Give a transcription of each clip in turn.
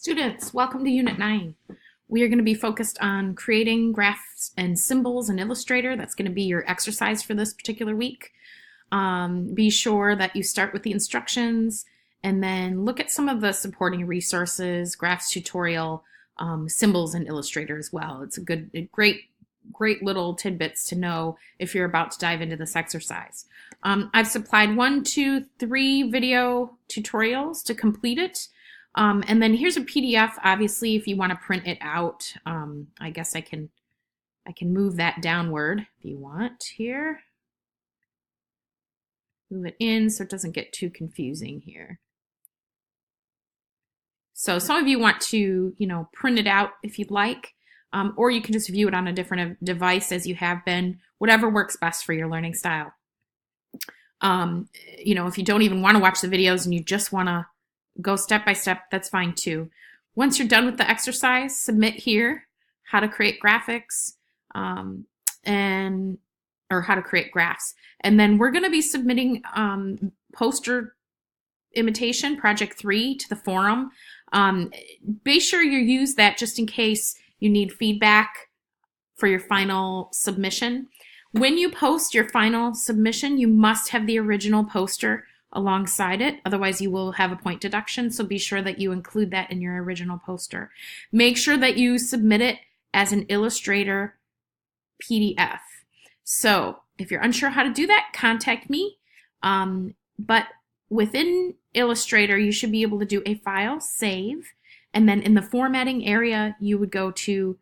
Students, welcome to Unit 9. We are going to be focused on creating graphs and symbols in Illustrator. That's going to be your exercise for this particular week. Be sure that you start with the instructions and then look at some of the supporting resources, graphs tutorial, symbols in Illustrator as well. It's great little tidbits to know if you're about to dive into this exercise. I've supplied 1, 2, 3 video tutorials to complete it. And then here's a PDF. Obviously, if you want to print it out, I guess I can move that downward if you want here. Move it in so it doesn't get too confusing here. So some of you want to, print it out if you'd like, or you can just view it on a different device as you have been, whatever works best for your learning style. If you don't even want to watch the videos and you just want to go step by step, that's fine too. Once you're done with the exercise, submit here how to create graphics or how to create graphs. And then we're going to be submitting poster imitation project 3 to the forum. Be sure you use that just in case you need feedback for your final submission. When you post your final submission, you must have the original poster alongside it, otherwise you will have a point deduction, so be sure that you include that in your original poster. Make sure that you submit it as an Illustrator PDF. So if you're unsure how to do that, contact me. But within Illustrator, you should be able to do a file, save, and then in the formatting area, you would go to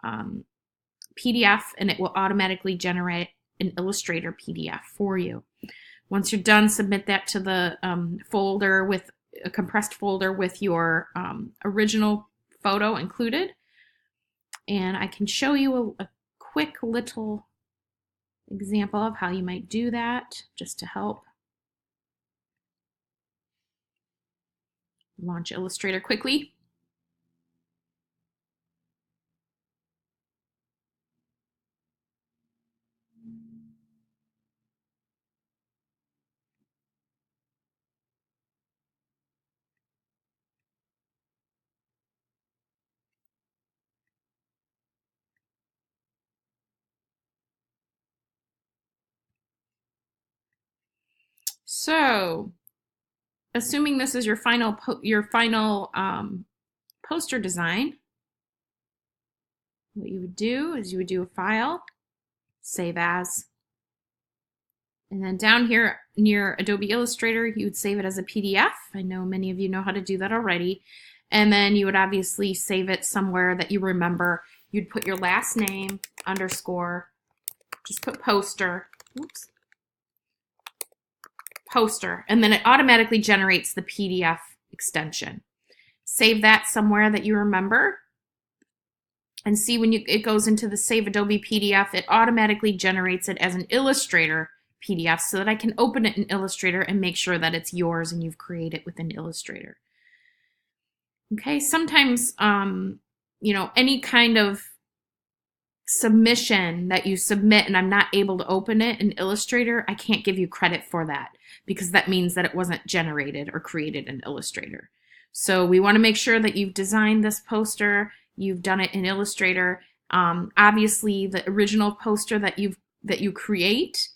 PDF, and it will automatically generate an Illustrator PDF for you. Once you're done, submit that to the folder with a compressed folder with your original photo included. And I can show you a quick little example of how you might do that just to help. Launch Illustrator quickly. So, assuming this is your final poster design, what you would do is you would do a file, save as, and then down here near Adobe Illustrator, you would save it as a PDF. I know many of you know how to do that already. And then you would obviously save it somewhere that you remember. You'd put your last name, underscore, just put poster, oops, poster, and then it automatically generates the PDF extension. Save that somewhere that you remember, and see when it goes into the Save Adobe PDF, it automatically generates it as an Illustrator PDF so that I can open it in Illustrator and make sure that it's yours and you've created it within Illustrator. Okay, sometimes, any kind of submission that you submit and I'm not able to open it in Illustrator, I can't give you credit for that because that means that it wasn't generated or created in Illustrator. So we want to make sure that you've designed this poster, you've done it in Illustrator. Obviously, the original poster that you create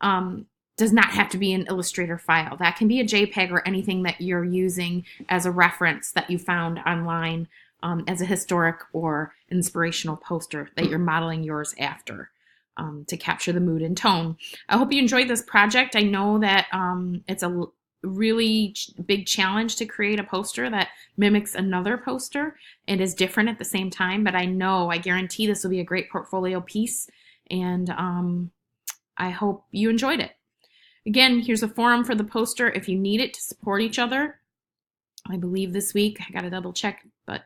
does not have to be an Illustrator file. That can be a JPEG or anything that you're using as a reference that you found online as a historic or inspirational poster that you're modeling yours after to capture the mood and tone. I hope you enjoyed this project. I know that it's a really big challenge to create a poster that mimics another poster and is different at the same time, but I guarantee this will be a great portfolio piece, and I hope you enjoyed it. Again, here's a forum for the poster if you need it to support each other. I believe this week, I got to double check, but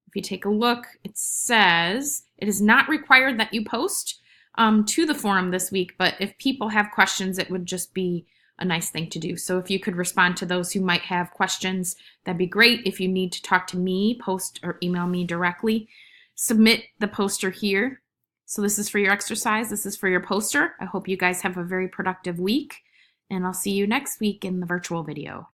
if you take a look, it says it is not required that you post to the forum this week, but if people have questions, it would just be a nice thing to do. So if you could respond to those who might have questions, that'd be great. If you need to talk to me, post or email me directly. Submit the poster here. So this is for your exercise. This is for your poster. I hope you guys have a very productive week, and I'll see you next week in the virtual video.